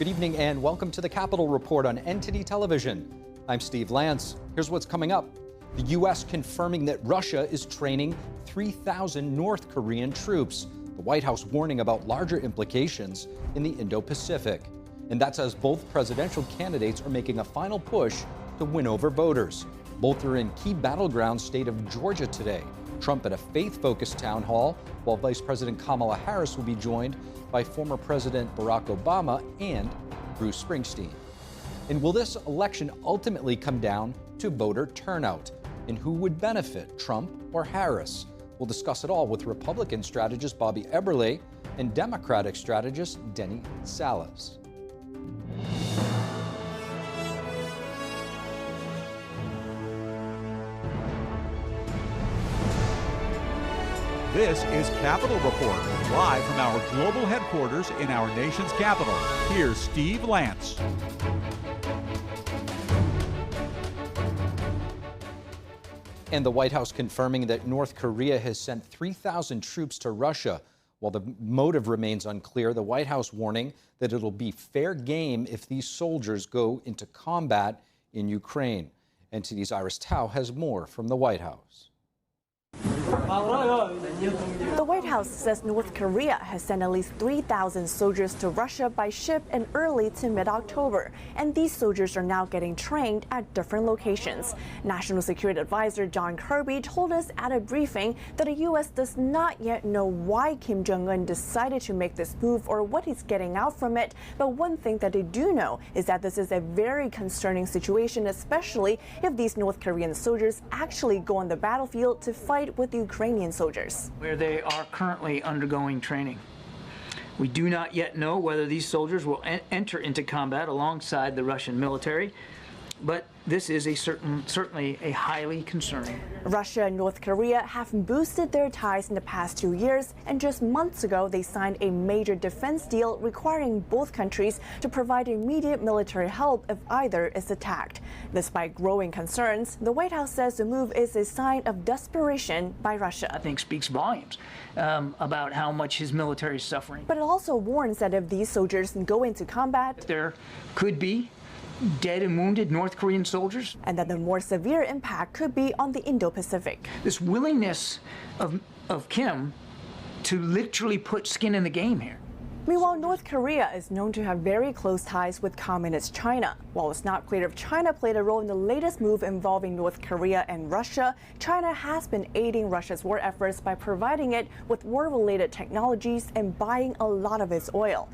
Good evening and welcome to the Capitol Report on NTD Television. I'm Steve Lance. Here's what's coming up. The U.S. confirming that Russia is training 3,000 North Korean troops. The White House warning about larger implications in the Indo-Pacific. And that's as both presidential candidates are making a final push to win over voters. Both are in key battleground state of Georgia today. Trump at a faith-focused town hall, while Vice President Kamala Harris will be joined by former President Barack Obama and Bruce Springsteen. And will this election ultimately come down to voter turnout? And who would benefit, Trump or Harris? We'll discuss it all with Republican strategist Bobby Eberle and Democratic strategist Denny Salas. This is Capitol Report, live from our global headquarters in our nation's capital. Here's Steve Lance. And the White House confirming that North Korea has sent 3,000 troops to Russia. While the motive remains unclear, the White House warning that it'll be fair game if these soldiers go into combat in Ukraine. NTD's Iris Tao has more from the White House. The White House says North Korea has sent at least 3,000 soldiers to Russia by ship in early to mid-October, and these soldiers are now getting trained at different locations. National Security Advisor John Kirby told us at a briefing that the U.S. does not yet know why Kim Jong-un decided to make this move or what he's getting out from it, but one thing that they do know is that this is a very concerning situation, especially if these North Korean soldiers actually go on the battlefield to fight with the Ukrainian soldiers, where they are currently undergoing training. We do not yet know whether these soldiers will enter into combat alongside the Russian military, but this is certainly a highly concerning. Russia and North Korea have boosted their ties in the past 2 years, and just months ago they signed a major defense deal requiring both countries to provide immediate military help if either is attacked. Despite growing concerns, the White House says the move is a sign of desperation by Russia. I think speaks volumes about how much his military is suffering. But it also warns that if these soldiers go into combat, there could be dead and wounded North Korean soldiers, and that the more severe impact could be on the Indo-Pacific. This willingness of Kim to literally put skin in the game here. Meanwhile, North Korea is known to have very close ties with communist China. While it's not clear if China played a role in the latest move involving North Korea and Russia, China has been aiding Russia's war efforts by providing it with war-related technologies and buying a lot of its oil.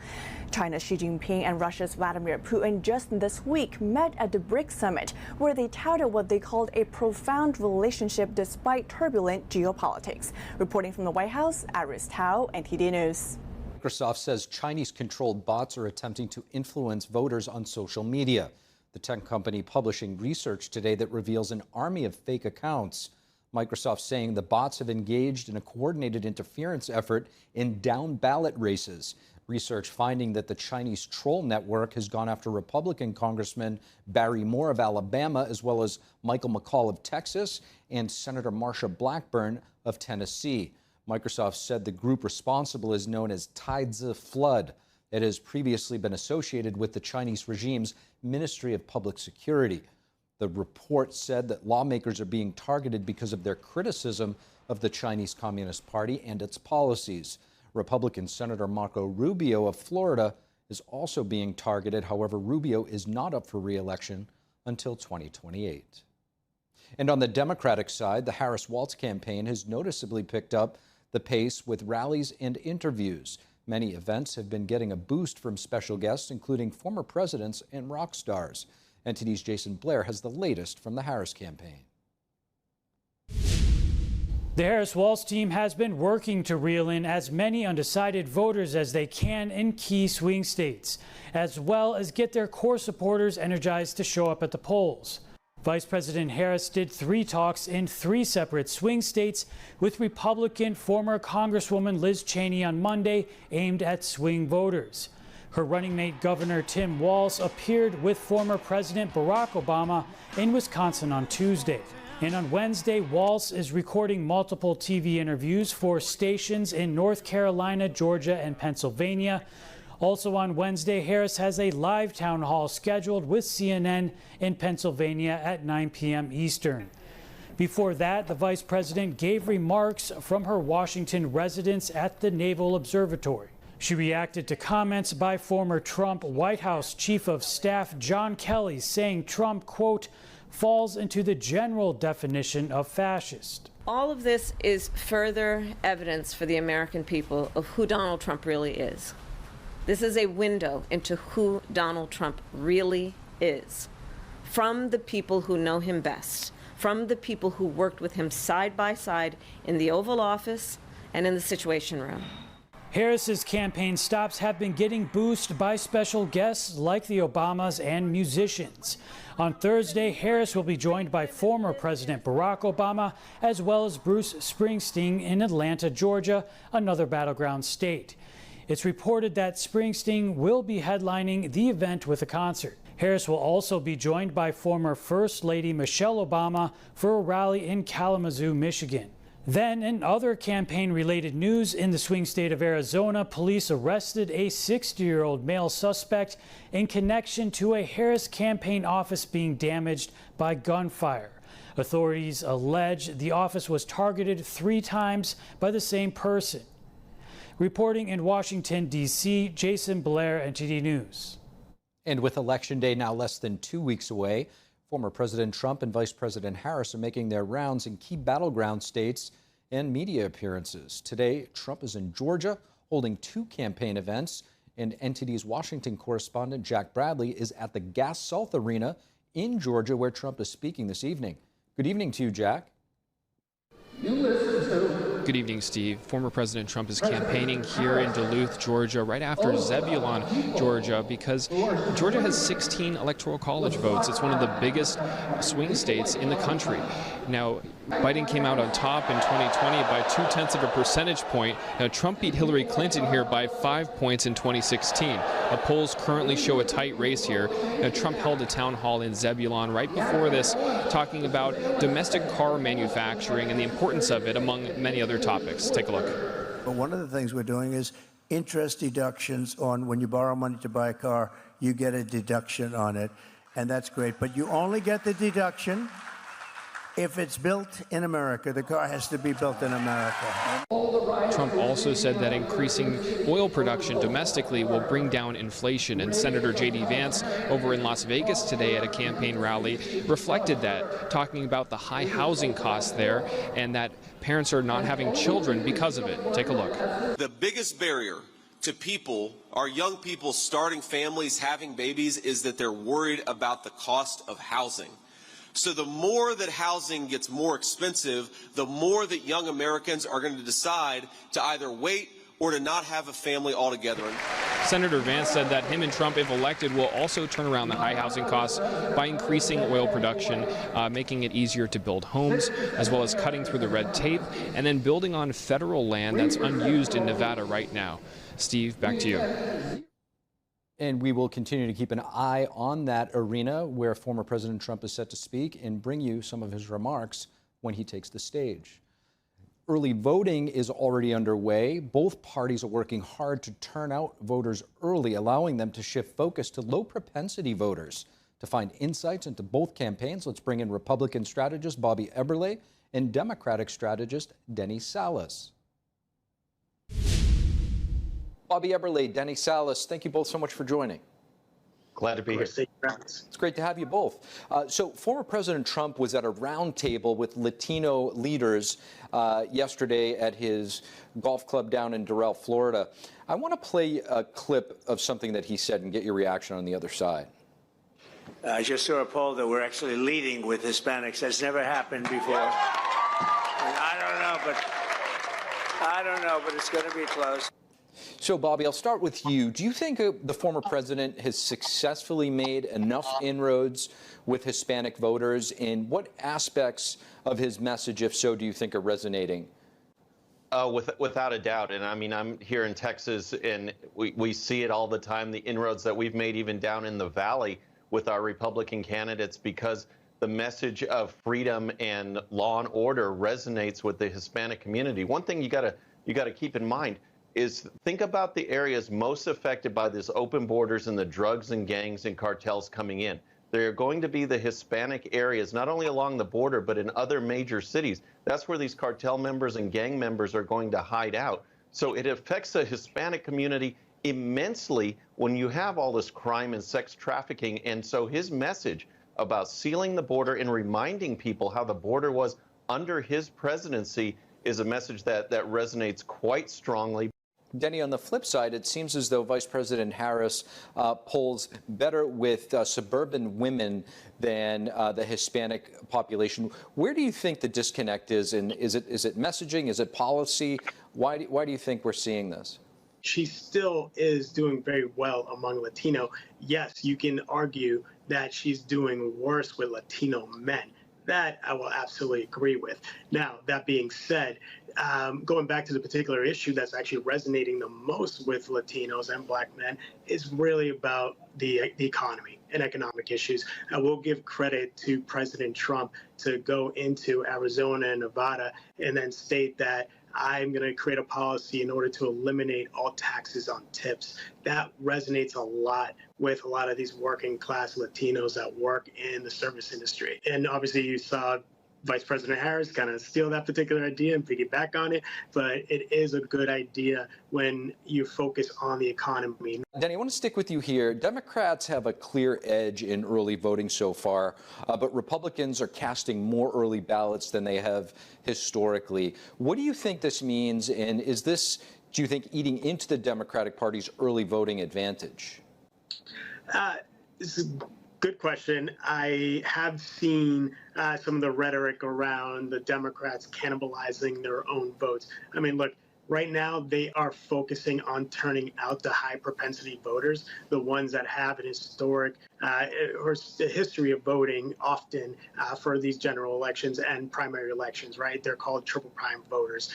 China's Xi Jinping and Russia's Vladimir Putin just this week met at the BRICS summit, where they touted what they called a profound relationship despite turbulent geopolitics. Reporting from the White House, Iris Tao, NTD News. Microsoft says Chinese-controlled bots are attempting to influence voters on social media. The tech company publishing research today that reveals an army of fake accounts. Microsoft saying the bots have engaged in a coordinated interference effort in down-ballot races. Research finding that the Chinese troll network has gone after Republican Congressman Barry Moore of Alabama, as well as Michael McCall of Texas and Senator Marsha Blackburn of Tennessee. Microsoft said the group responsible is known as Tides of Flood. It has previously been associated with the Chinese regime's Ministry of Public Security. The report said that lawmakers are being targeted because of their criticism of the Chinese Communist Party and its policies. Republican Senator Marco Rubio of Florida is also being targeted. However, Rubio is not up for re-election until 2028. And on the Democratic side, the Harris-Walz campaign has noticeably picked up the pace with rallies and interviews. Many events have been getting a boost from special guests, including former presidents and rock stars. NTD's Jason Blair has the latest from the Harris campaign. The Harris-Walz team has been working to reel in as many undecided voters as they can in key swing states, as well as get their core supporters energized to show up at the polls. Vice President Harris did 3 talks in 3 separate swing states with Republican former Congresswoman Liz Cheney on Monday, aimed at swing voters. Her running mate Governor Tim Walz appeared with former President Barack Obama in Wisconsin on Tuesday. And on Wednesday, Walz is recording multiple TV interviews for stations in North Carolina, Georgia, and Pennsylvania. Also on Wednesday, Harris has a live town hall scheduled with CNN in Pennsylvania at 9 p.m. Eastern. Before that, the vice president gave remarks from her Washington residence at the Naval Observatory. She reacted to comments by former Trump White House Chief of Staff John Kelly, saying Trump, quote, falls into the general definition of fascist. All of this is further evidence for the American people of who Donald Trump really is. This is a window into who Donald Trump really is, from the people who know him best, from the people who worked with him side by side in the Oval Office and in the Situation Room. Harris's campaign stops have been getting boosted by special guests like the Obamas and musicians. On Thursday, Harris will be joined by former President Barack Obama, as well as Bruce Springsteen in Atlanta, Georgia, another battleground state. It's reported that Springsteen will be headlining the event with a concert. Harris will also be joined by former First Lady Michelle Obama for a rally in Kalamazoo, Michigan. Then, in other campaign-related news, in the swing state of Arizona, police arrested a 60-year-old male suspect in connection to a Harris campaign office being damaged by gunfire. Authorities allege the office was targeted 3 times by the same person. Reporting in Washington, D.C., Jason Blair, NTD News. And with Election Day now less than 2 weeks away, former President Trump and Vice President Harris are making their rounds in key battleground states and media appearances. Today, Trump is in Georgia holding 2 campaign events, and NTD's Washington correspondent Jack Bradley is at the Gas South Arena in Georgia, where Trump is speaking this evening. Good evening to you, Jack. Good evening, Steve. Former President Trump is campaigning here in Duluth, Georgia, right after Zebulon, Georgia, because Georgia has 16 electoral college votes. It's one of the biggest swing states in the country. Now, Biden came out on top in 2020 by 0.2 percentage point. Now, Trump beat Hillary Clinton here by 5 points in 2016. Polls currently show a tight race here. Now, Trump held a town hall in Zebulon right before this, talking about domestic car manufacturing and the importance of it, among many other topics. Take a look. But one of the things we're doing is interest deductions on when you borrow money to buy a car, you get a deduction on it, and that's great. But you only get the deduction if it's built in America. The car has to be built in America. Trump also said that increasing oil production domestically will bring down inflation, and Senator J.D. Vance over in Las Vegas today at a campaign rally reflected that, talking about the high housing costs there and that parents are not having children because of it. Take a look. The biggest barrier to people, our young people starting families, having babies, is that they're worried about the cost of housing. So the more that housing gets more expensive, the more that young Americans are going to decide to either wait or to not have a family altogether. Senator Vance said that him and Trump, if elected, will also turn around the high housing costs by increasing oil production, making it easier to build homes, as well as cutting through the red tape, and then building on federal land that's unused in Nevada right now. Steve, back to you. And we will continue to keep an eye on that arena where former President Trump is set to speak and bring you some of his remarks when he takes the stage. Early voting is already underway. Both parties are working hard to turn out voters early, allowing them to shift focus to low propensity voters. To find insights into both campaigns, let's bring in Republican strategist Bobby Eberle and Democratic strategist Denny Salas. Bobby Eberle, Denny Salas, thank you both so much for joining. Glad to be here. It's great to have you both. So former President Trump was at a roundtable with Latino leaders yesterday at his golf club down in Doral, Florida. I want to play a clip of something that he said and get your reaction on the other side. I just saw a poll that we're actually leading with Hispanics. That's never happened before. I don't know, but it's going to be close. So, Bobby, I'll start with you. Do you think the former president has successfully made enough inroads with Hispanic voters? And what aspects of his message, if so, do you think are resonating? Without a doubt. And I mean, I'm here in Texas, and we see it all the time, the inroads that we've made even down in the Valley with our Republican candidates, because the message of freedom and law and order resonates with the Hispanic community. One thing you got to keep in mind, is think about the areas most affected by this open borders and the drugs and gangs and cartels coming in. They're going to be the Hispanic areas, not only along the border, but in other major cities. That's where these cartel members and gang members are going to hide out. So it affects the Hispanic community immensely when you have all this crime and sex trafficking. And so his message about sealing the border and reminding people how the border was under his presidency is a message that resonates quite strongly. Denny, on the flip side, it seems as though Vice President Harris polls better with suburban women than the Hispanic population. Where do you think the disconnect is? And is it messaging? Is it policy? Why do you think we're seeing this? She still is doing very well among Latino. Yes, you can argue that she's doing worse with Latino men. That I will absolutely agree with. Now, that being said, going back to the particular issue that's actually resonating the most with Latinos and Black men is really about the economy and economic issues. I will give credit to President Trump to go into Arizona and Nevada and then state that I'm going to create a policy in order to eliminate all taxes on tips. That resonates a lot with a lot of these working class Latinos that work in the service industry. And obviously you saw Vice President Harris kind of steal that particular idea and piggyback on it, but it is a good idea when you focus on the economy. Denny, I want to stick with you here. Democrats have a clear edge in early voting so far, but Republicans are casting more early ballots than they have historically. What do you think this means, and is this, do you think, eating into the Democratic Party's early voting advantage? This is good question. I have seen some of the rhetoric around the Democrats cannibalizing their own votes. I mean, look, right now they are focusing on turning out the high propensity voters, the ones that have an historic or a history of voting often for these general elections and primary elections, right? They're called triple prime voters,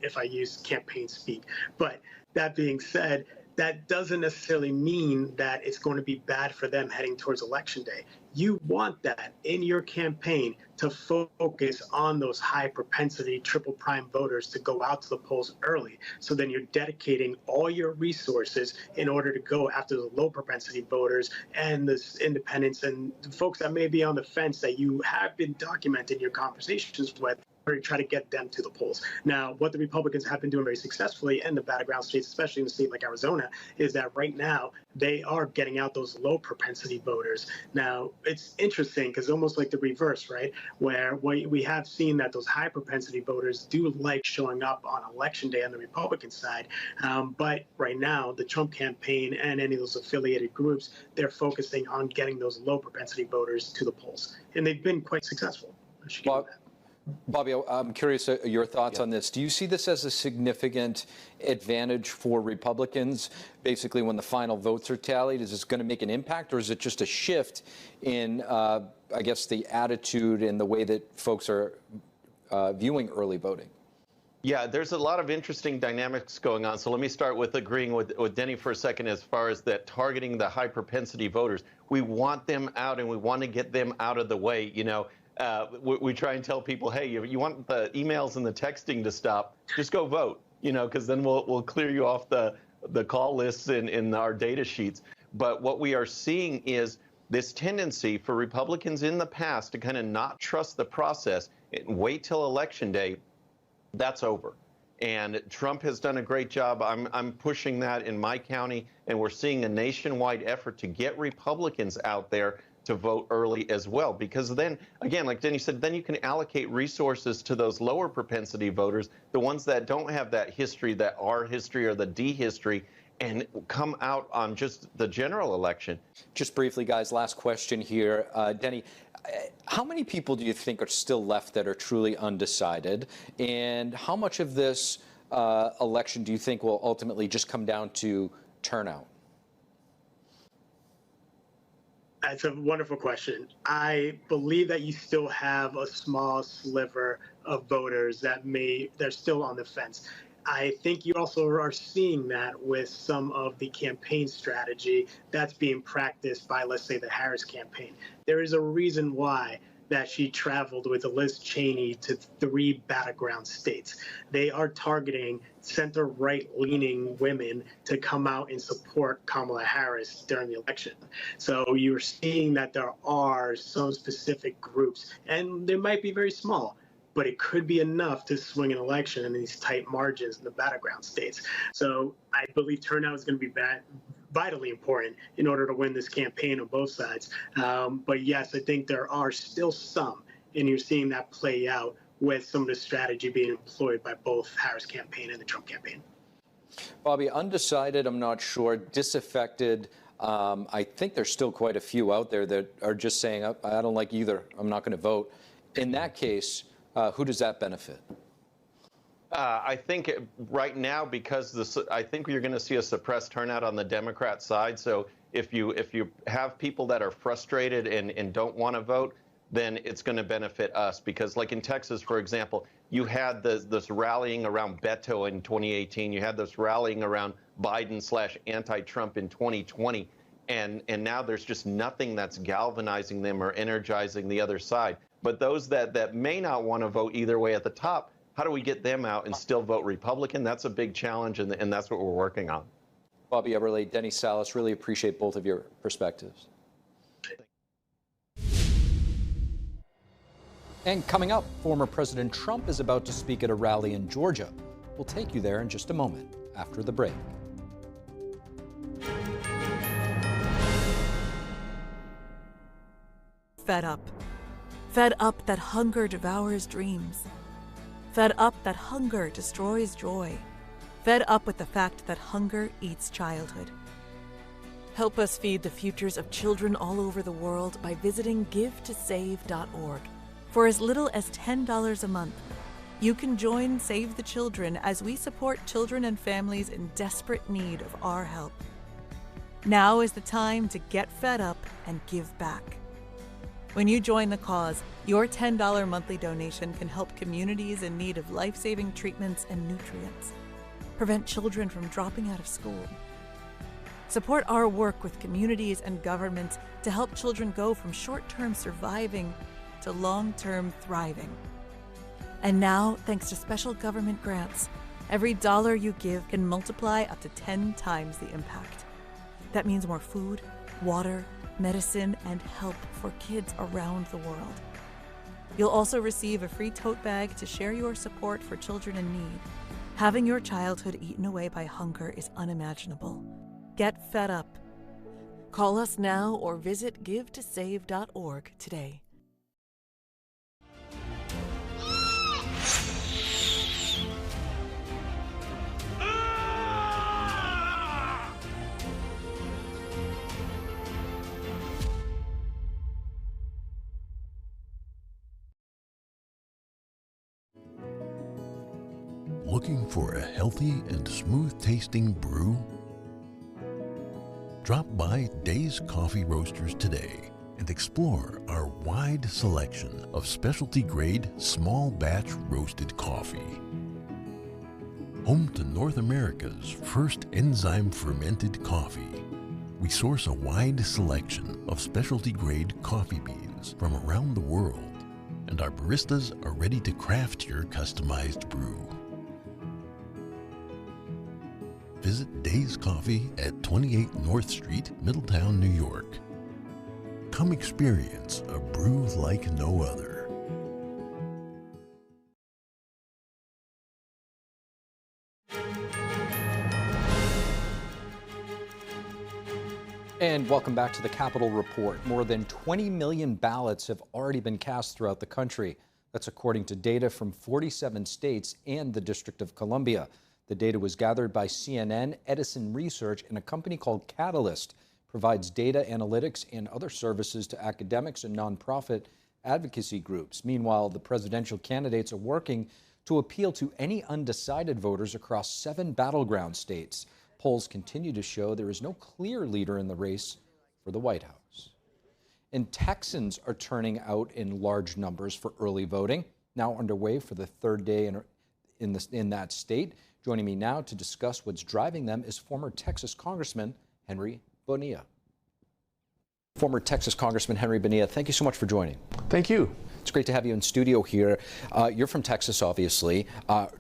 if I use campaign speak. But that being said, that doesn't necessarily mean that it's going to be bad for them heading towards Election Day. You want that in your campaign to focus on those high propensity triple prime voters to go out to the polls early. So then you're dedicating all your resources in order to go after the low propensity voters and the independents and the folks that may be on the fence that you have been documenting your conversations with, to try to get them to the polls. Now, what the Republicans have been doing very successfully in the battleground states, especially in a state like Arizona, is that right now they are getting out those low propensity voters. Now, it's interesting because almost like the reverse, right? Where we have seen that those high propensity voters do like showing up on Election Day on the Republican side. But right now, the Trump campaign and any of those affiliated groups, they're focusing on getting those low propensity voters to the polls. And they've been quite successful. Bobby, I'm curious your thoughts on this. Do you see this as a significant advantage for Republicans, basically when the final votes are tallied? Is this going to make an impact, or is it just a shift in, I guess, the attitude and the way that folks are viewing early voting? Yeah, there's a lot of interesting dynamics going on. So let me start with agreeing with Denny for a second as far as that targeting the high propensity voters. We want them out, and we want to get them out of the way. You know, we try and tell people, hey, you want the emails and the texting to stop, just go vote, you know, because then we'll clear you off the call lists in our data sheets. But what we are seeing is this tendency for Republicans in the past to kind of not trust the process and wait till Election Day. That's over. And Trump has done a great job. I'm pushing that in my county, and we're seeing a nationwide effort to get Republicans out there to vote early as well, because then, again, like Denny said, then you can allocate resources to those lower propensity voters, the ones that don't have that history, that R history or the D history, and come out on just the general election. Just briefly, guys, last question here. Denny, how many people do you think are still left that are truly undecided? And how much of this election do you think will ultimately just come down to turnout? That's a wonderful question. I believe that you still have a small sliver of voters that they're still on the fence. I think you also are seeing that with some of the campaign strategy that's being practiced by, let's say, the Harris campaign. There is a reason why that she traveled with Liz Cheney to 3 battleground states. They are targeting center-right leaning women to come out and support Kamala Harris during the election. So you're seeing that there are some specific groups, and they might be very small, but it could be enough to swing an election in these tight margins in the battleground states. So I believe turnout is going to be vitally important in order to win this campaign on both sides. But yes, I think there are still some, and you're seeing that play out with some of the strategy being employed by both Harris campaign and the Trump campaign. Bobby, undecided, I'm not sure, disaffected. I think there's still quite a few out there that are just saying, I don't like either, I'm not going to vote. In that case, who does that benefit? I think right now, because I think you're going to see a suppressed turnout on the Democrat side. So if you have people that are frustrated and don't want to vote, then it's going to benefit us. Because like in Texas, for example, you had this rallying around Beto in 2018. You had this rallying around Biden/anti-Trump in 2020. And now there's just nothing that's galvanizing them or energizing the other side. But those that may not want to vote either way at the top, how do we get them out and still vote Republican? That's a big challenge, and that's what we're working on. Bobby Eberle, Denny Salas, really appreciate both of your perspectives. And coming up, former President Trump is about to speak at a rally in Georgia. We'll take you there in just a moment after the break. Fed up. Fed up that hunger devours dreams. Fed up that hunger destroys joy. Fed up with the fact that hunger eats childhood. Help us feed the futures of children all over the world by visiting givetosave.org. For as little as $10 a month, you can join Save the Children as we support children and families in desperate need of our help. Now is the time to get fed up and give back. When you join the cause, your $10 monthly donation can help communities in need of life-saving treatments and nutrients, prevent children from dropping out of school, support our work with communities and governments to help children go from short-term surviving to long-term thriving. And now, thanks to special government grants, every dollar you give can multiply up to 10 times the impact. That means more food, water, medicine, and help for kids around the world. You'll also receive a free tote bag to share your support for children in need. Having your childhood eaten away by hunger is unimaginable. Get fed up. Call us now or visit givetosave.org today. Looking for a healthy and smooth-tasting brew? Drop by Days Coffee Roasters today and explore our wide selection of specialty-grade, small-batch roasted coffee. Home to North America's first enzyme-fermented coffee, we source a wide selection of specialty-grade coffee beans from around the world, and our baristas are ready to craft your customized brew. Visit Days Coffee at 28 North Street, Middletown, New York. Come experience a brew like no other. And welcome back to the Capitol Report. More than 20 million ballots have already been cast throughout the country. That's according to data from 47 states and the District of Columbia. The data was gathered by CNN, Edison Research, and a company called Catalyst. Provides data analytics and other services to academics and nonprofit advocacy groups. Meanwhile, the presidential candidates are working to appeal to any undecided voters across 7 battleground states. Polls continue to show there is no clear leader in the race for the White House. And Texans are turning out in large numbers for early voting, now underway for the third day in that state. Joining me now to discuss what's driving them is former Texas Congressman Henry Bonilla. Former Texas Congressman Henry Bonilla, thank you so much for joining. Thank you. It's great to have you in studio here. You're from Texas, obviously.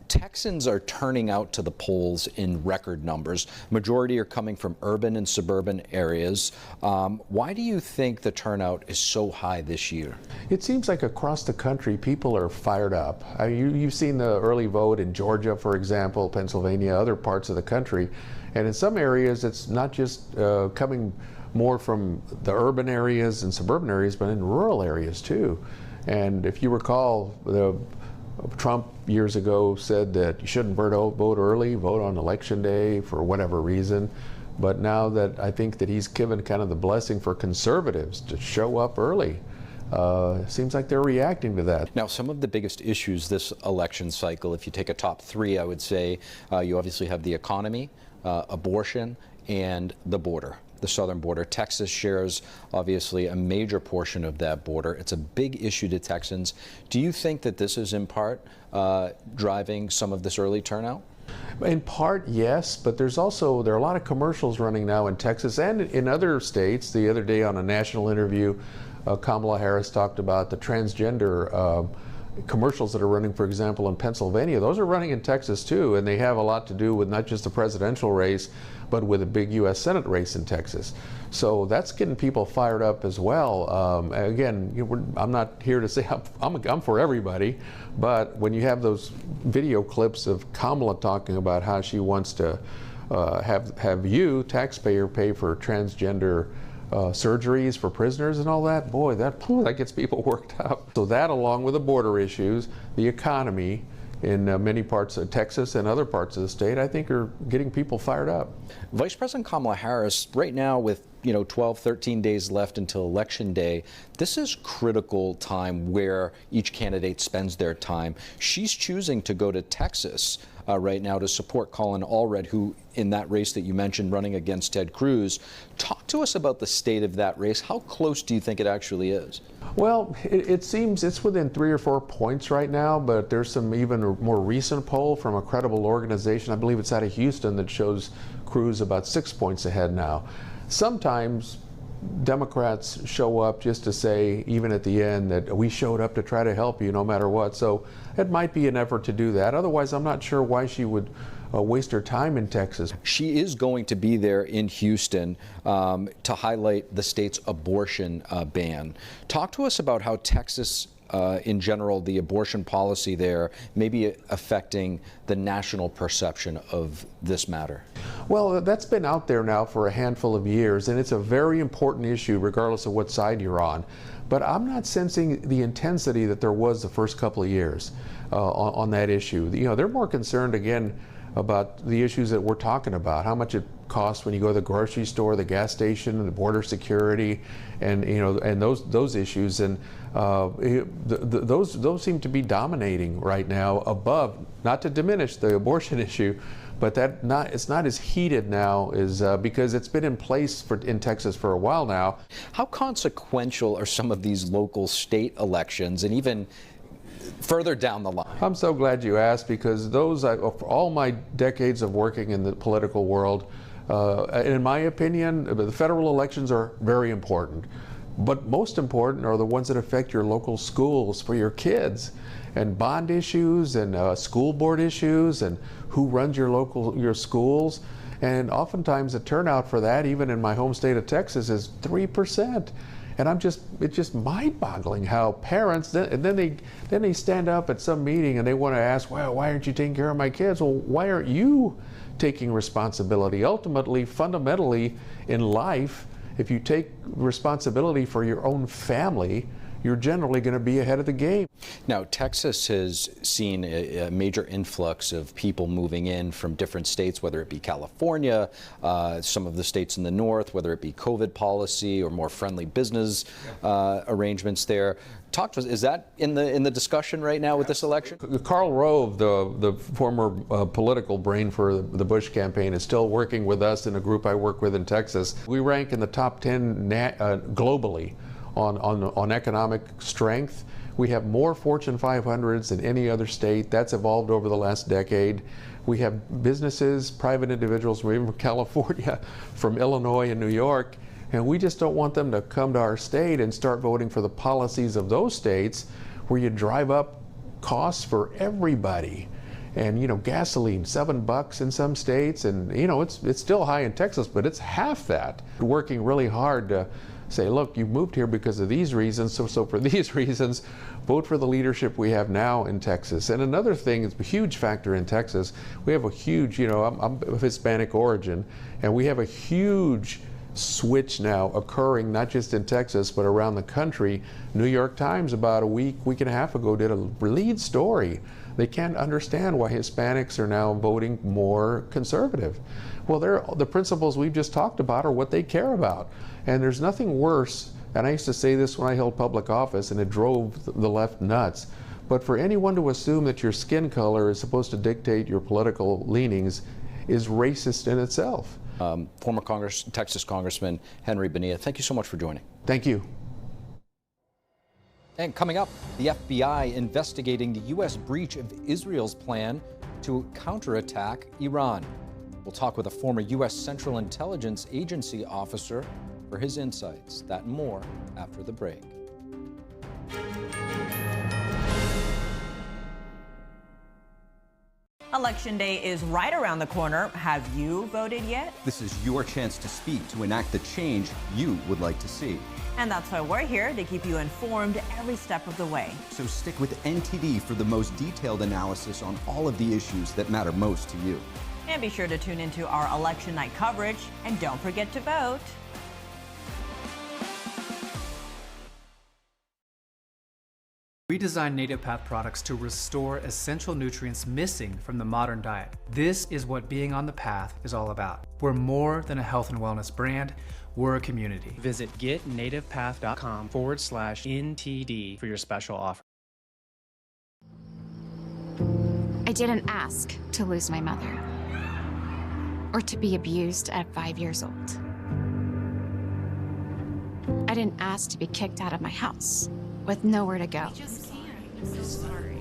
Texans are turning out to the polls in record numbers. Majority are coming from urban and suburban areas. Why do you think the turnout is so high this year? It seems like across the country, people are fired up. You've seen the early vote in Georgia, for example, Pennsylvania, other parts of the country. And in some areas, it's not just coming more from the urban areas and suburban areas, but in rural areas too. And if you recall, Trump years ago said that you shouldn't vote early, vote on election day for whatever reason. But now that I think that he's given kind of the blessing for conservatives to show up early, seems like they're reacting to that. Now, some of the biggest issues this election cycle, if you take a top three, I would say you obviously have the economy, abortion, and the border. The southern border. Texas shares obviously a major portion of that border. It's a big issue to Texans. Do you think that this is in part driving some of this early turnout? In part, yes, but there are a lot of commercials running now in Texas and in other states. The other day on a national interview, Kamala Harris talked about the transgender commercials that are running, for example, in Pennsylvania. Those are running in Texas too, and they have a lot to do with not just the presidential race, but with a big U.S. Senate race in Texas. So that's getting people fired up as well. Again, I'm not here to say I'm for everybody, but when you have those video clips of Kamala talking about how she wants to have you, taxpayer, pay for transgender surgeries for prisoners and all that, boy, that gets people worked up. So that, along with the border issues, the economy in many parts of Texas and other parts of the state, I think are getting people fired up. Vice President Kamala Harris, right now with 12, 13 days left until Election Day, this is critical time where each candidate spends their time. She's choosing to go to Texas right now to support Colin Allred, who in that race that you mentioned running against Ted Cruz. Talk to us about the state of that race. How close do you think it actually is? Well, it seems it's within 3 or 4 points right now, but there's some even more recent poll from a credible organization, I believe it's out of Houston, that shows Cruz about 6 points ahead now. Sometimes Democrats show up just to say, even at the end, that we showed up to try to help you no matter what. So it might be an effort to do that. Otherwise, I'm not sure why she would waste her time in Texas. She is going to be there in Houston to highlight the state's abortion ban. Talk to us about how Texas, in general, the abortion policy there may be affecting the national perception of this matter. Well, that's been out there now for a handful of years, and it's a very important issue regardless of what side you're on. But I'm not sensing the intensity that there was the first couple of years on that issue. They're more concerned, again, about the issues that we're talking about, how much it costs when you go to the grocery store, the gas station, the border security, and those issues, and those seem to be dominating right now above, not to diminish the abortion issue, but it's not as heated now as because it's been in place in Texas for a while now. How consequential are some of these local state elections, and even further down the line? I'm so glad you asked, because all my decades of working in the political world, in my opinion, the federal elections are very important. But most important are the ones that affect your local schools for your kids, and bond issues, and school board issues, and who runs your schools. And oftentimes the turnout for that, even in my home state of Texas, is 3%. And it's just mind-boggling how parents, then they stand up at some meeting and they want to ask, well, why aren't you taking care of my kids? Well, why aren't you taking responsibility? Ultimately, fundamentally in life, if you take responsibility for your own family, you're generally going to be ahead of the game. Now, Texas has seen a major influx of people moving in from different states, whether it be California, some of the states in the north, whether it be COVID policy or more friendly business arrangements there. Talk to us. Is that in the discussion right now with this election? Karl Rove, the former political brain for the Bush campaign, is still working with us in a group I work with in Texas. We rank in the top 10 globally on economic strength. We have more Fortune 500s than any other state. That's evolved over the last decade. We have businesses, private individuals, even from California, from Illinois and New York, And we just don't want them to come to our state and start voting for the policies of those states where you drive up costs for everybody. And, you know, gasoline, $7 in some states, and, you know, it's still high in Texas, but it's half that. Working really hard to say, look, you moved here because of these reasons, so for these reasons, vote for the leadership we have now in Texas. And another thing, it's a huge factor in Texas, we have a huge, you know, I'm of Hispanic origin, and we have a huge switch now occurring not just in Texas but around the country. New York Times about a week and a half ago did a lead story. They can't understand why Hispanics are now voting more conservative. Well, the principles we've just talked about are what they care about. And there's nothing worse, and I used to say this when I held public office and it drove the left nuts, but for anyone to assume that your skin color is supposed to dictate your political leanings is racist in itself. Former Texas Congressman Henry Bonilla, thank you so much for joining. Thank you. And coming up, the FBI investigating the U.S. breach of Israel's plan to counterattack Iran. We'll talk with a former U.S. Central Intelligence Agency officer for his insights. That and more after the break. Election day is right around the corner. Have you voted yet? This is your chance to speak, to enact the change you would like to see. And that's why we're here, to keep you informed every step of the way. So stick with NTD for the most detailed analysis on all of the issues that matter most to you. And be sure to tune into our election night coverage. And don't forget to vote. We designed Native Path products to restore essential nutrients missing from the modern diet. This is what being on the path is all about. We're more than a health and wellness brand, we're a community. Visit getnativepath.com/NTD for your special offer. I didn't ask to lose my mother or to be abused at 5 years old. I didn't ask to be kicked out of my house with nowhere to go. I'm sorry.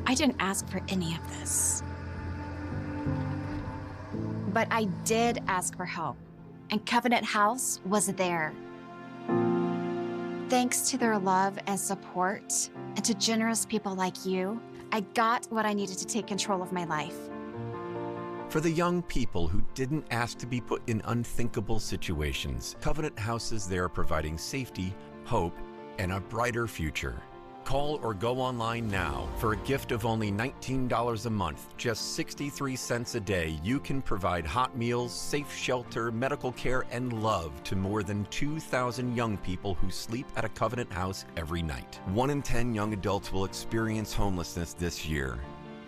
I didn't ask for any of this. But I did ask for help, and Covenant House was there. Thanks to their love and support, and to generous people like you, I got what I needed to take control of my life. For the young people who didn't ask to be put in unthinkable situations, Covenant House is there providing safety, hope, and a brighter future. Call or go online now. For a gift of only $19 a month, just 63 cents a day, you can provide hot meals, safe shelter, medical care, and love to more than 2,000 young people who sleep at a Covenant House every night. 1 in 10 young adults will experience homelessness this year.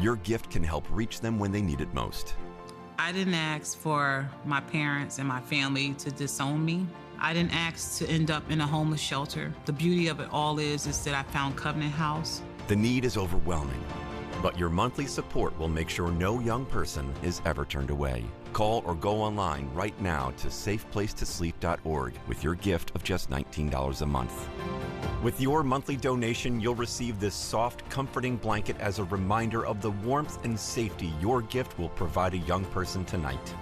Your gift can help reach them when they need it most. I didn't ask for my parents and my family to disown me. I didn't ask to end up in a homeless shelter. The beauty of it all is that I found Covenant House. The need is overwhelming, but your monthly support will make sure no young person is ever turned away. Call or go online right now to safeplacetosleep.org with your gift of just $19 a month. With your monthly donation, you'll receive this soft, comforting blanket as a reminder of the warmth and safety your gift will provide a young person tonight.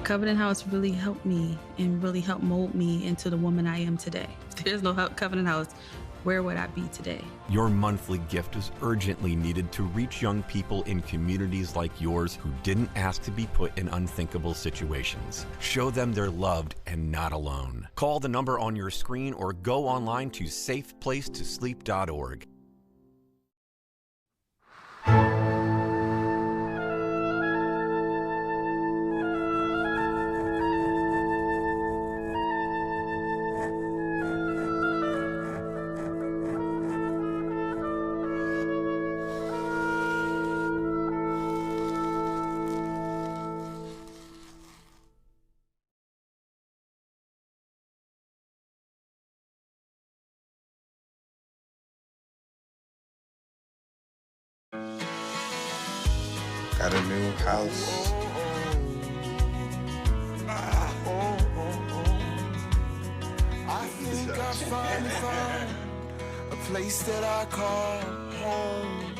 Covenant House really helped me and really helped mold me into the woman I am today. If there's no Covenant House, where would I be today? Your monthly gift is urgently needed to reach young people in communities like yours who didn't ask to be put in unthinkable situations. Show them they're loved and not alone. Call the number on your screen or go online to safeplacetosleep.org. Got a new house. I think I finally found a place that I call home.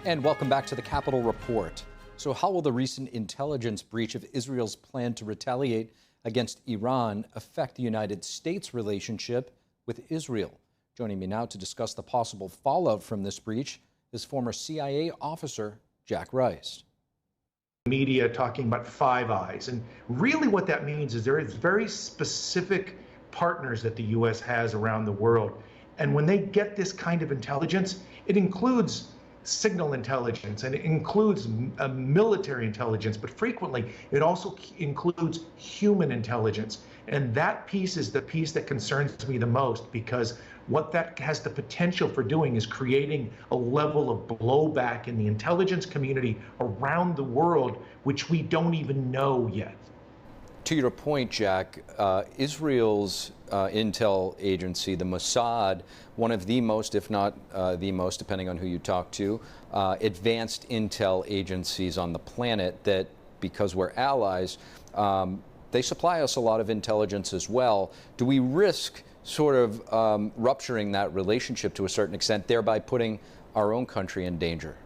And welcome back to the Capitol Report. So how will the recent intelligence breach of Israel's plan to retaliate against Iran affect the United States' relationship with Israel? Joining me now to discuss the possible fallout from this breach is former CIA officer Jack Rice. Media talking about Five Eyes, and really what that means is there is very specific partners that the U.S. has around the world, and when they get this kind of intelligence, it includes signal intelligence and it includes military intelligence, but frequently it also includes human intelligence. And that piece is the piece that concerns me the most, because what that has the potential for doing is creating a level of blowback in the intelligence community around the world, which we don't even know yet. To your point, Jack, Israel's intel agency, the Mossad, one of the most, if not the most, depending on who you talk to, advanced intel agencies on the planet that, because we're allies, they supply us a lot of intelligence as well. Do we risk sort of rupturing that relationship to a certain extent, thereby putting our own country in danger?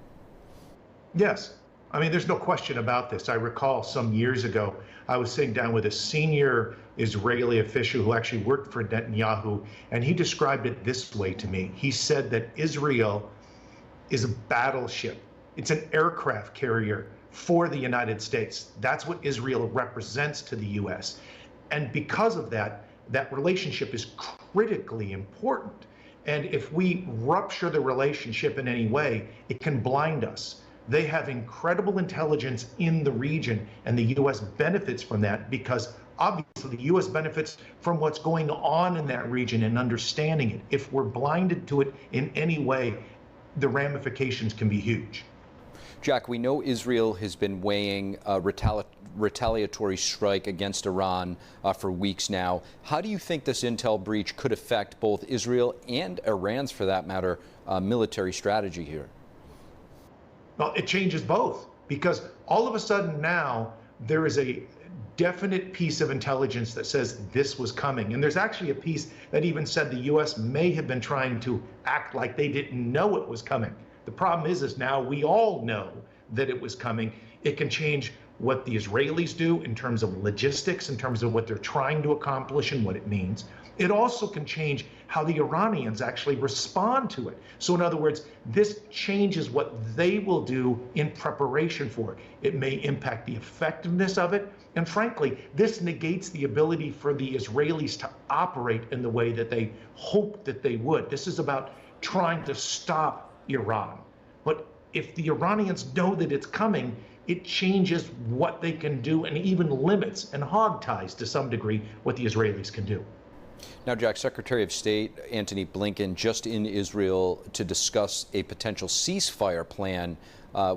Yes. I mean, there's no question about this. I recall some years ago, I was sitting down with a senior Israeli official who actually worked for Netanyahu, and he described it this way to me. He said that Israel is a battleship. It's an aircraft carrier for the United States. That's what Israel represents to the U.S. And because of that, that relationship is critically important. And if we rupture the relationship in any way, it can blind us. They have incredible intelligence in the region, and the U.S. benefits from that because obviously the U.S. benefits from what's going on in that region and understanding it. If we're blinded to it in any way, the ramifications can be huge. Jack, we know Israel has been weighing a retaliatory strike against Iran for weeks now. How do you think this intel breach could affect both Israel and Iran's, for that matter, military strategy here? Well, it changes both, because all of a sudden now there is a definite piece of intelligence that says this was coming. And there's actually a piece that even said the U.S. may have been trying to act like they didn't know it was coming. The problem is now we all know that it was coming. It can change what the Israelis do in terms of logistics, in terms of what they're trying to accomplish and what it means. It also can change how the Iranians actually respond to it. So in other words, this changes what they will do in preparation for it. It may impact the effectiveness of it. And frankly, this negates the ability for the Israelis to operate in the way that they hope that they would. This is about trying to stop Iran. But if the Iranians know that it's coming, it changes what they can do and even limits and hogties to some degree what the Israelis can do. Now, Jack, Secretary of State Antony Blinken just in Israel to discuss a potential ceasefire plan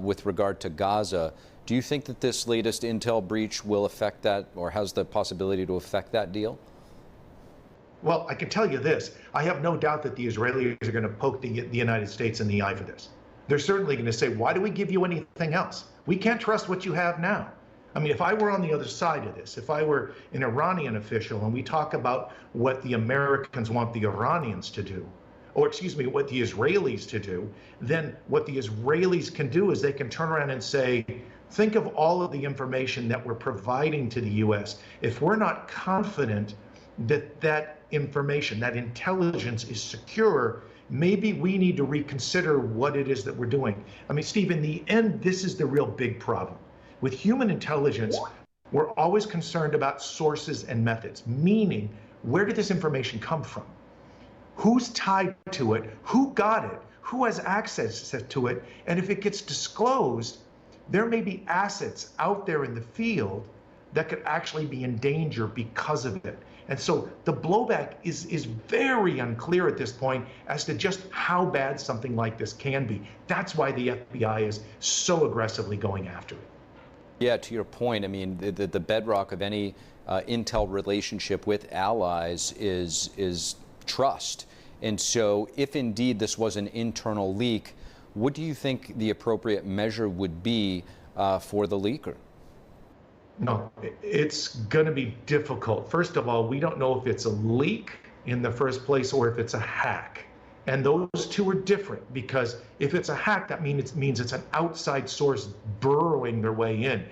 with regard to Gaza. Do you think that this latest intel breach will affect that, or has the possibility to affect that deal? Well, I can tell you this. I have no doubt that the Israelis are going to poke the United States in the eye for this. They're certainly going to say, why do we give you anything else? We can't trust what you have now. I mean, if I were on the other side of this, if I were an Iranian official and we talk about what the Americans want the Iranians to do, or excuse me, what the Israelis to do, then what the Israelis can do is they can turn around and say, think of all of the information that we're providing to the U.S. If we're not confident that that information, that intelligence is secure, maybe we need to reconsider what it is that we're doing. I mean, Steve, in the end, this is the real big problem. With human intelligence, we're always concerned about sources and methods, meaning where did this information come from? Who's tied to it? Who got it? Who has access to it? And if it gets disclosed, there may be assets out there in the field that could actually be in danger because of it. And so the blowback is very unclear at this point as to just how bad something like this can be. That's why the FBI is so aggressively going after it. Yeah, to your point, I mean, the bedrock of any intel relationship with allies is trust. And so if indeed this was an internal leak, what do you think the appropriate measure would be for the leaker? No, it's going to be difficult. First of all, we don't know if it's a leak in the first place or if it's a hack. And those two are different, because if it's a hack, that means it's an outside source burrowing their way in.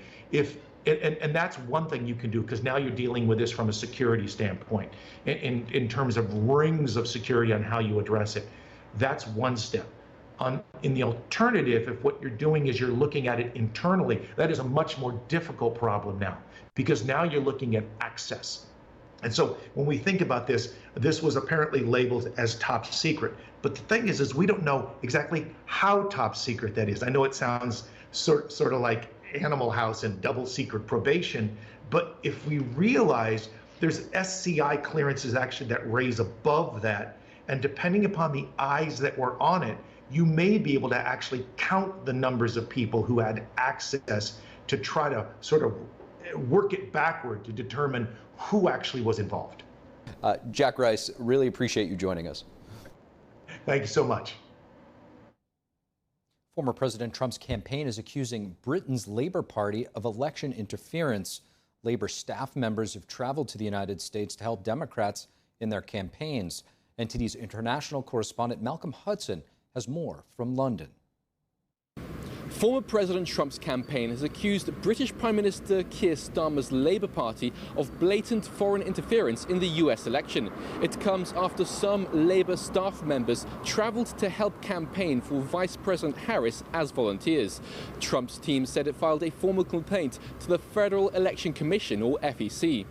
And that's one thing you can do, because now you're dealing with this from a security standpoint, in terms of rings of security on how you address it. That's one step. In the alternative, if what you're doing is you're looking at it internally, that is a much more difficult problem now, because now you're looking at access. And so when we think about this, this was apparently labeled as top secret. But the thing is we don't know exactly how top secret that is. I know it sounds sort of like Animal House and double secret probation, but if we realize there's SCI clearances actually that raise above that, and depending upon the eyes that were on it, you may be able to actually count the numbers of people who had access to try to sort of work it backward to determine who actually was involved. Jack Rice, really appreciate you joining us. Thank you so much. Former President Trump's campaign is accusing Britain's Labour Party of election interference. Labour staff members have traveled to the United States to help Democrats in their campaigns. NTD's international correspondent Malcolm Hudson has more from London. Former President Trump's campaign has accused British Prime Minister Keir Starmer's Labour Party of blatant foreign interference in the US election. It comes after some Labour staff members travelled to help campaign for Vice President Harris as volunteers. Trump's team said it filed a formal complaint to the Federal Election Commission, or FEC.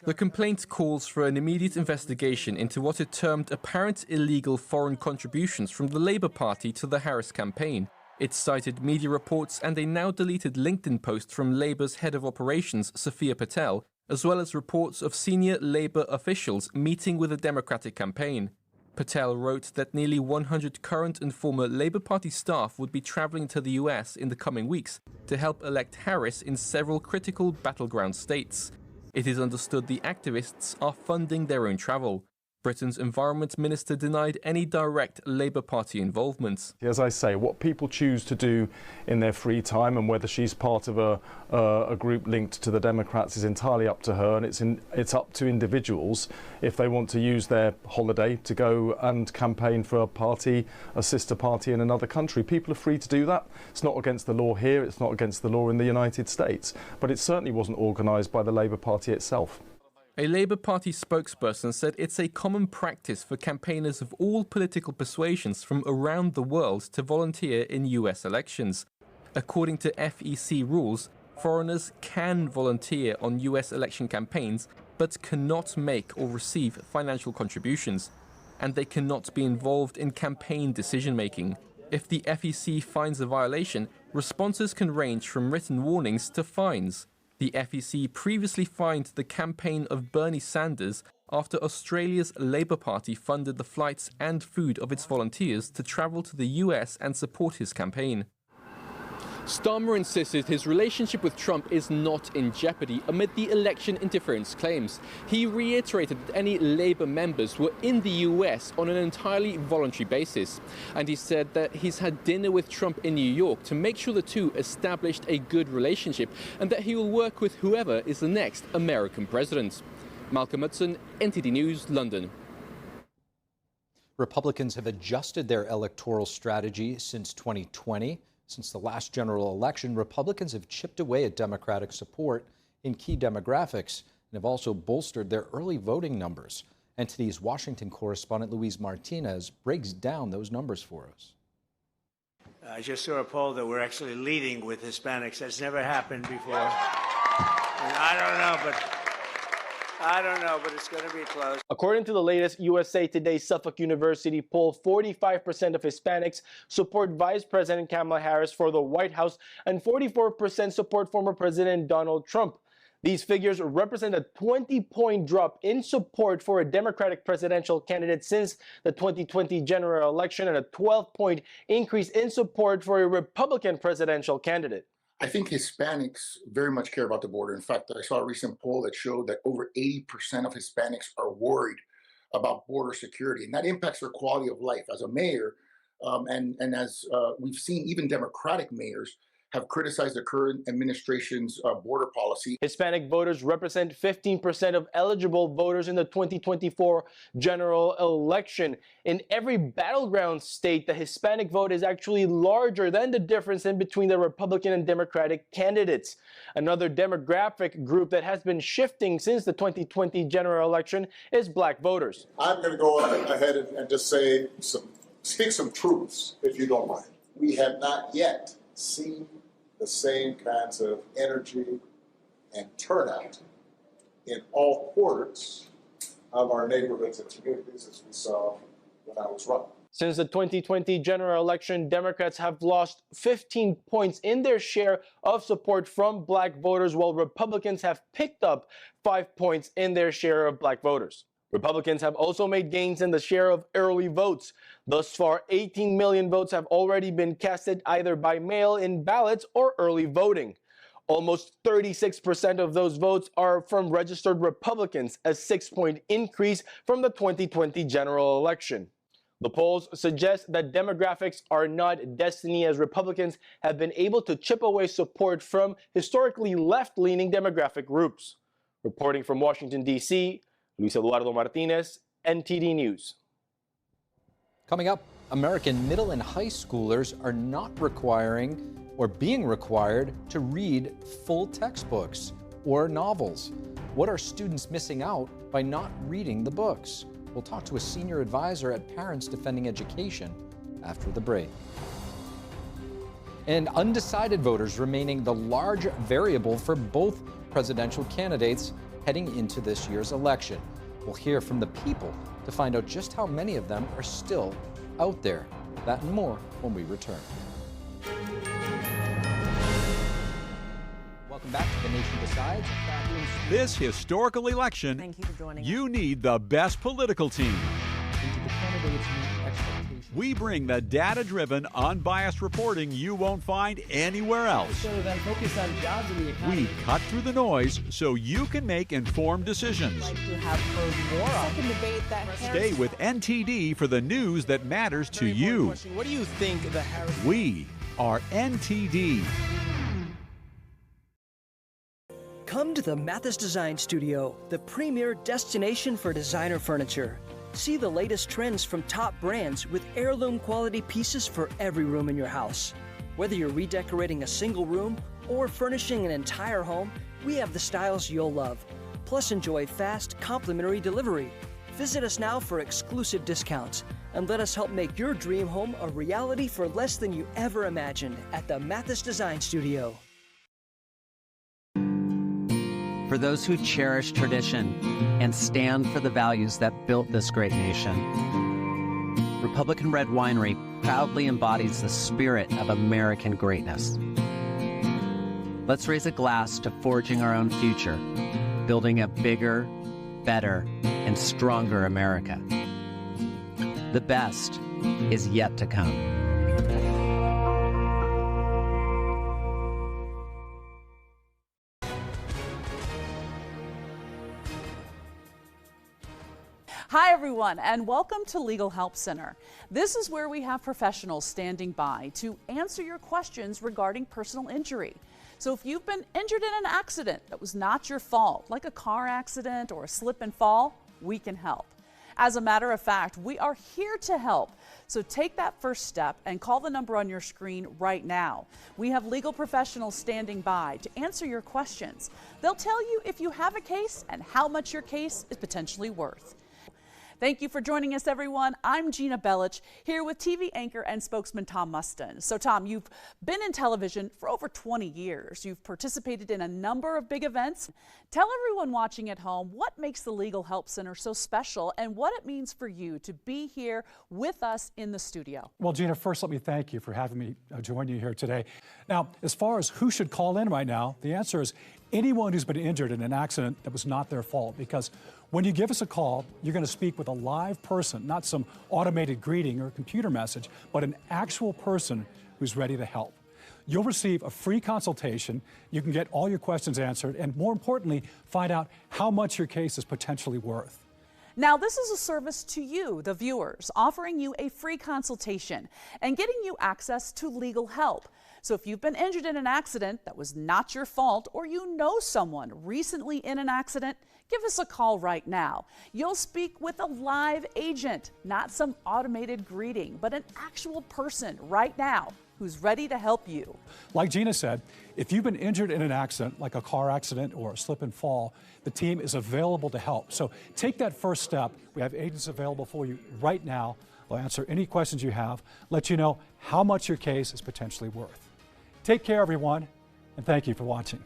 The complaint calls for an immediate investigation into what it termed apparent illegal foreign contributions from the Labour Party to the Harris campaign. It cited media reports and a now-deleted LinkedIn post from Labour's head of operations, Sophia Patel, as well as reports of senior Labour officials meeting with the Democratic campaign. Patel wrote that nearly 100 current and former Labour Party staff would be travelling to the US in the coming weeks to help elect Harris in several critical battleground states. It is understood the activists are funding their own travel. Britain's Environment Minister denied any direct Labour Party involvement. As I say, what people choose to do in their free time and whether she's part of a group linked to the Democrats is entirely up to her, and it's up to individuals if they want to use their holiday to go and campaign for a party, a sister party in another country. People are free to do that. It's not against the law here, it's not against the law in the United States, but it certainly wasn't organised by the Labour Party itself. A Labour Party spokesperson said it's a common practice for campaigners of all political persuasions from around the world to volunteer in US elections. According to FEC rules, foreigners can volunteer on US election campaigns but cannot make or receive financial contributions, and they cannot be involved in campaign decision-making. If the FEC finds a violation, responses can range from written warnings to fines. The FEC previously fined the campaign of Bernie Sanders after Australia's Labour Party funded the flights and food of its volunteers to travel to the US and support his campaign. Starmer insisted his relationship with Trump is not in jeopardy amid the election interference claims. He reiterated that any Labour members were in the US on an entirely voluntary basis. And he said that he's had dinner with Trump in New York to make sure the two established a good relationship and that he will work with whoever is the next American president. Malcolm Hudson, NTD News, London. Republicans have adjusted their electoral strategy since 2020. Since the last general election, Republicans have chipped away at Democratic support in key demographics and have also bolstered their early voting numbers. NTD's Washington correspondent Luis Martinez breaks down those numbers for us. I just saw a poll that we're actually leading with Hispanics. That's never happened before. And I don't know, but it's going to be close. According to the latest USA Today Suffolk University poll, 45% of Hispanics support Vice President Kamala Harris for the White House and 44% support former President Donald Trump. These figures represent a 20-point drop in support for a Democratic presidential candidate since the 2020 general election and a 12-point increase in support for a Republican presidential candidate. I think Hispanics very much care about the border. In fact, I saw a recent poll that showed that over 80% of Hispanics are worried about border security, and that impacts their quality of life. As a mayor, and as we've seen, even Democratic mayors have criticized the current administration's border policy. Hispanic voters represent 15% of eligible voters in the 2024 general election. In every battleground state, the Hispanic vote is actually larger than the difference in between the Republican and Democratic candidates. Another demographic group that has been shifting since the 2020 general election is Black voters. I'm going to go ahead and just speak some truths, if you don't mind. We have not yet seen the same kinds of energy and turnout in all quarters of our neighborhoods and communities as we saw when I was running. Since the 2020 general election, Democrats have lost 15 points in their share of support from Black voters, while Republicans have picked up 5 points in their share of Black voters. Republicans have also made gains in the share of early votes. Thus far, 18 million votes have already been casted either by mail-in ballots or early voting. Almost 36% of those votes are from registered Republicans, a 6-point increase from the 2020 general election. The polls suggest that demographics are not destiny, as Republicans have been able to chip away support from historically left-leaning demographic groups. Reporting from Washington, D.C., Luis Eduardo Martinez, NTD News. Coming up, American middle and high schoolers are not requiring or being required to read full textbooks or novels. What are students missing out by not reading the books? We'll talk to a senior advisor at Parents Defending Education after the break. And undecided voters remaining the large variable for both presidential candidates heading into this year's election. We'll hear from the people to find out just how many of them are still out there. That and more when we return. Welcome back to The Nation Decides. This historical election, thank you for joining us. You need the best political team. The candidates meet expectations. We bring the data-driven, unbiased reporting you won't find anywhere else. So then focus on jobs in the economy. We cut through the noise so you can make informed decisions. Like to have heard more on. Second debate that Stay with NTD for the news that matters to you. What do you think the Harris? We are NTD. Come to the Mathis Design Studio, the premier destination for designer furniture. See the latest trends from top brands with heirloom quality pieces for every room in your house. Whether you're redecorating a single room or furnishing an entire home, we have the styles you'll love. Plus, enjoy fast, complimentary delivery. Visit us now for exclusive discounts and let us help make your dream home a reality for less than you ever imagined at the Mathis Design Studio. For those who cherish tradition and stand for the values that built this great nation, Republican Red Winery proudly embodies the spirit of American greatness. Let's raise a glass to forging our own future, building a bigger, better, and stronger America. The best is yet to come. Hi, everyone, and welcome to Legal Help Center. This is where we have professionals standing by to answer your questions regarding personal injury. So if you've been injured in an accident that was not your fault, like a car accident or a slip and fall, we can help. As a matter of fact, we are here to help. So take that first step and call the number on your screen right now. We have legal professionals standing by to answer your questions. They'll tell you if you have a case and how much your case is potentially worth. Thank you for joining us, everyone. I'm Gina Bellich, here with TV anchor and spokesman Tom Mustin. So, Tom, you've been in television for over 20 years. You've participated in a number of big events. Tell everyone watching at home what makes the Legal Help Center so special and what it means for you to be here with us in the studio. Well, Gina, first let me thank you for having me join you here today. Now, as far as who should call in right now, the answer is anyone who's been injured in an accident that was not their fault, because when you give us a call, you're going to speak with a live person, not some automated greeting or computer message, but an actual person who's ready to help. You'll receive a free consultation. You can get all your questions answered, and more importantly, find out how much your case is potentially worth. Now, this is a service to you, the viewers, offering you a free consultation and getting you access to legal help. So if you've been injured in an accident that was not your fault, or you know someone recently in an accident, give us a call right now. You'll speak with a live agent, not some automated greeting, but an actual person right now who's ready to help you. Like Gina said, if you've been injured in an accident, like a car accident or a slip and fall, the team is available to help. So take that first step. We have agents available for you right now. They'll answer any questions you have, let you know how much your case is potentially worth. Take care, everyone, and thank you for watching.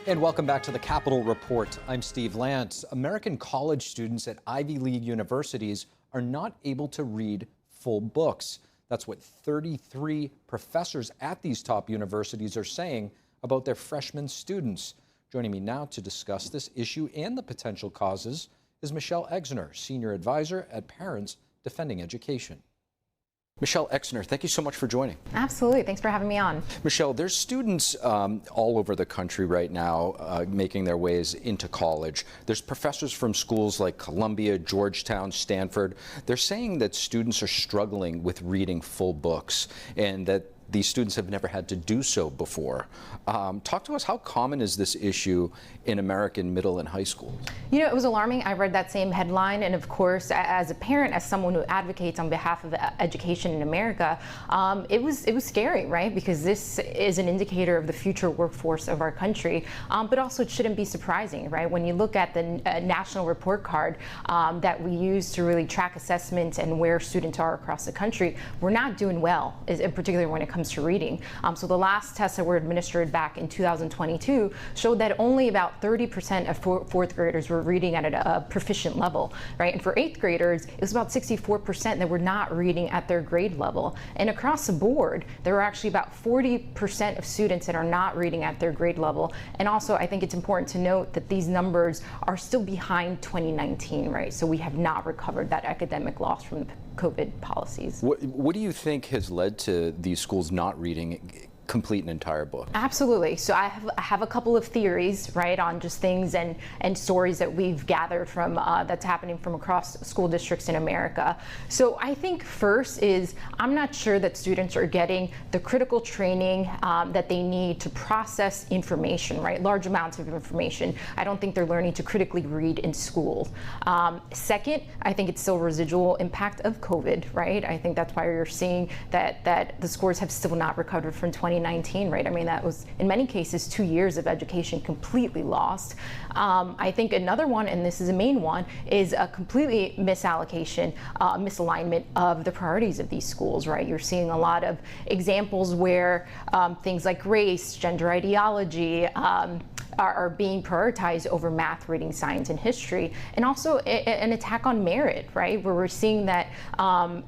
And welcome back to the Capitol Report. I'm Steve Lance. American college students at Ivy League universities are not able to read full books. That's what 33 professors at these top universities are saying about their freshman students. Joining me now to discuss this issue and the potential causes is Michelle Exner, Senior Advisor at Parents Defending Education. Michelle Exner, thank you so much for joining. Absolutely. Thanks for having me on. Michelle, there's students all over the country right now making their ways into college. There's professors from schools like Columbia, Georgetown, Stanford. They're saying that students are struggling with reading full books and that these students have never had to do so before. Talk to us, how common is this issue in American middle and high schools? You know, it was alarming. I read that same headline, and of course, as a parent, as someone who advocates on behalf of education in America, it was scary, right? Because this is an indicator of the future workforce of our country, but also it shouldn't be surprising, right? When you look at the national report card that we use to really track assessments and where students are across the country, we're not doing well, particularly when it comes to reading. So the last tests that were administered back in 2022 showed that only about 30% of fourth graders were reading at a proficient level, right? And for eighth graders, it was about 64% that were not reading at their grade level. And across the board, there were actually about 40% of students that are not reading at their grade level. And also, I think it's important to note that these numbers are still behind 2019, right? So we have not recovered that academic loss from the COVID policies. What do you think has led to these schools not reading complete an entire book? Absolutely. So I have a couple of theories, right, on just things and stories that we've gathered from that's happening from across school districts in America. So I think first is I'm not sure that students are getting the critical training that they need to process information, right? Large amounts of information. I don't think they're learning to critically read in school. Second, I think it's still residual impact of COVID, right? I think that's why you're seeing that the scores have still not recovered from 2019, right? I mean, that was in many cases 2 years of education completely lost. I think another one, and this is a main one, is a completely misalignment of the priorities of these schools, right? You're seeing a lot of examples where things like race, gender ideology, are being prioritized over math, reading, science, and history, and also an attack on merit, right? Where we're seeing that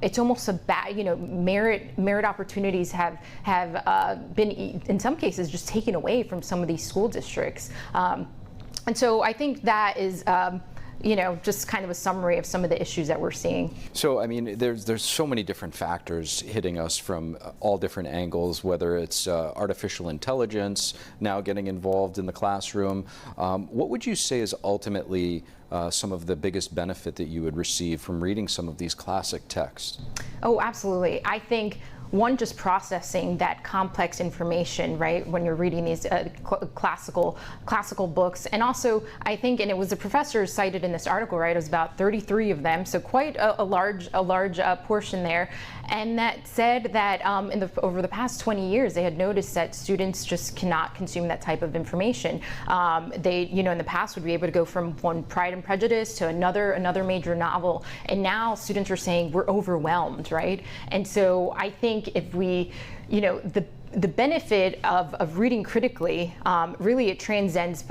it's almost a bad, merit opportunities have been in some cases just taken away from some of these school districts, and so I think that is. Just kind of a summary of some of the issues that we're seeing. So, I mean, there's so many different factors hitting us from all different angles, whether it's artificial intelligence now getting involved in the classroom. What would you say is ultimately some of the biggest benefit that you would receive from reading some of these classic texts? Oh, absolutely. I think one, just processing that complex information, right, when you're reading these classical books. And also, I think, and it was the professors cited in this article, right, it was about 33 of them, so quite a large portion there. And that said that over the past 20 years, they had noticed that students just cannot consume that type of information. They, in the past would be able to go from one Pride and Prejudice to another major novel. And now students are saying we're overwhelmed, right? And so I think if we, the benefit of reading critically, really it transcends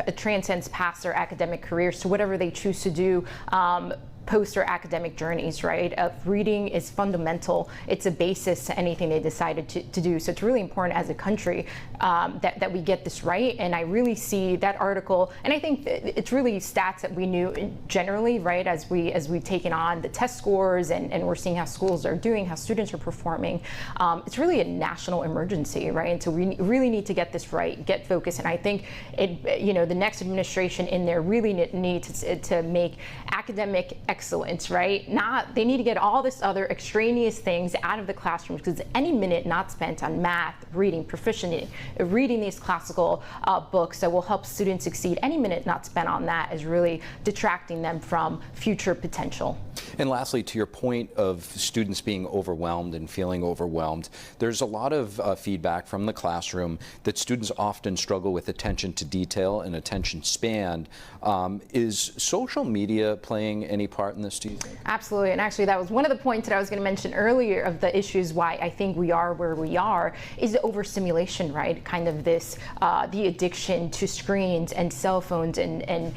past their academic careers to whatever they choose to do post-or academic journeys, right? Reading is fundamental. It's a basis to anything they decided to do. So it's really important as a country that we get this right. And I really see that article, and I think it's really stats that we knew generally, right? As we've taken on the test scores and we're seeing how schools are doing, how students are performing. It's really a national emergency, right? And so we really need to get this right, get focused. And I think the next administration in there really needs to make academic excellence, right? They need to get all this other extraneous things out of the classrooms, because any minute not spent on math, reading, proficiency, reading these classical books that will help students succeed, any minute not spent on that is really detracting them from future potential. And lastly, to your point of students being overwhelmed and feeling overwhelmed, there's a lot of feedback from the classroom that students often struggle with attention to detail and attention span. Is social media playing any part in this, do you think? Absolutely, and actually that was one of the points that I was going to mention earlier of the issues why I think we are where we are, is the overstimulation, right? Kind of this, the addiction to screens and cell phones and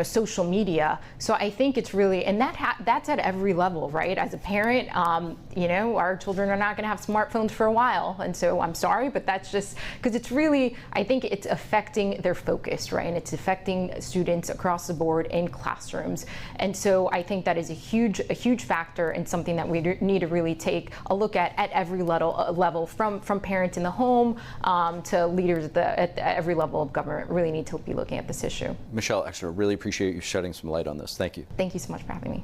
social media. So I think it's really, and that's at every level, right? As a parent, our children are not going to have smartphones for a while, and so I'm sorry, but that's just because it's really, I think it's affecting their focus, right? And it's affecting students across the board in classrooms. And so I think that is a huge factor and something that we need to really take a look at every level from parents in the home to leaders at every level of government. Really need to be looking at this issue. Michelle Exner, really appreciate you shedding some light on this. Thank you. Thank you so much for having me.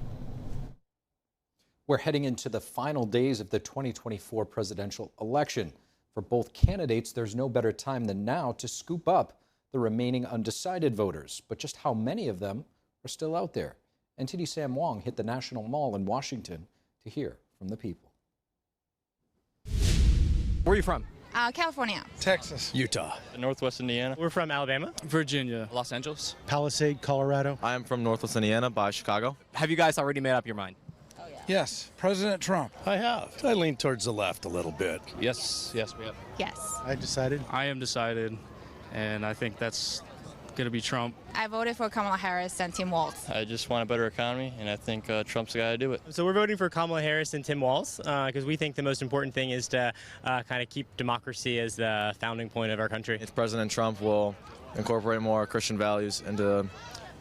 We're heading into the final days of the 2024 presidential election. For both candidates, there's no better time than now to scoop up the remaining undecided voters. But just how many of them are still out there? NTD Sam Wong hit the National Mall in Washington to hear from the people. Where are you from? California. Texas. Utah. Northwest Indiana. We're from Alabama. Virginia. Los Angeles. Palisade, Colorado. I am from Northwest Indiana by Chicago. Have you guys already made up your mind? Yes, President Trump. I have. I lean towards the left a little bit. Yes, we have. Yes. I decided. I am decided, and I think that's going to be Trump. I voted for Kamala Harris and Tim Walz. I just want a better economy, and I think Trump's the guy to do it. So we're voting for Kamala Harris and Tim Walz because we think the most important thing is to kind of keep democracy as the founding point of our country. If President Trump will incorporate more Christian values into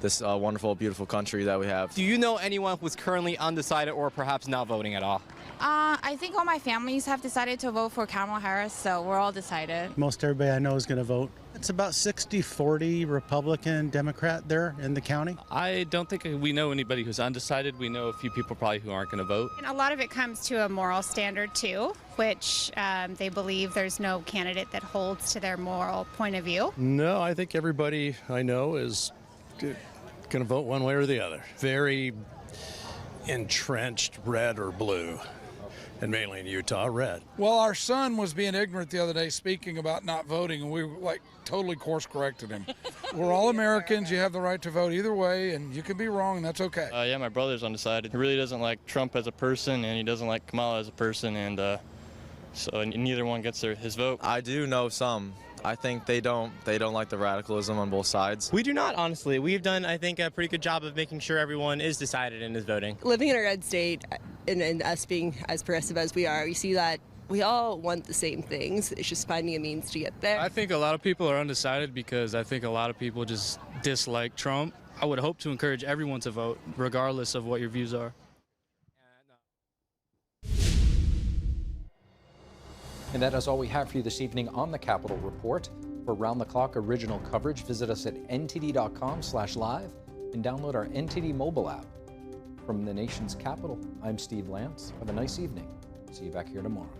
this wonderful, beautiful country that we have. Do you know anyone who's currently undecided or perhaps not voting at all? I think all my families have decided to vote for Kamala Harris, so we're all decided. Most everybody I know is going to vote. It's about 60-40 Republican, Democrat there in the county. I don't think we know anybody who's undecided. We know a few people probably who aren't going to vote. And a lot of it comes to a moral standard, too, which they believe there's no candidate that holds to their moral point of view. No, I think everybody I know is going to vote one way or the other. Very entrenched red or blue. And mainly in Utah, red. Well, our son was being ignorant the other day speaking about not voting, and we totally course corrected him. We're all Americans. You have the right to vote either way, and you can be wrong, and that's okay. Yeah, my brother's undecided. He really doesn't like Trump as a person, and he doesn't like Kamala as a person, and so neither one gets his vote. I do know some. I think they don't like the radicalism on both sides. We do not, honestly. We've done, I think, a pretty good job of making sure everyone is decided and is voting. Living in a red state and us being as progressive as we are, we see that we all want the same things. It's just finding a means to get there. I think a lot of people are undecided because I think a lot of people just dislike Trump. I would hope to encourage everyone to vote, regardless of what your views are. And that is all we have for you this evening on the Capitol Report. For round-the-clock original coverage, visit us at ntd.com/live and download our NTD mobile app. From the nation's capital, I'm Steve Lance. Have a nice evening. See you back here tomorrow.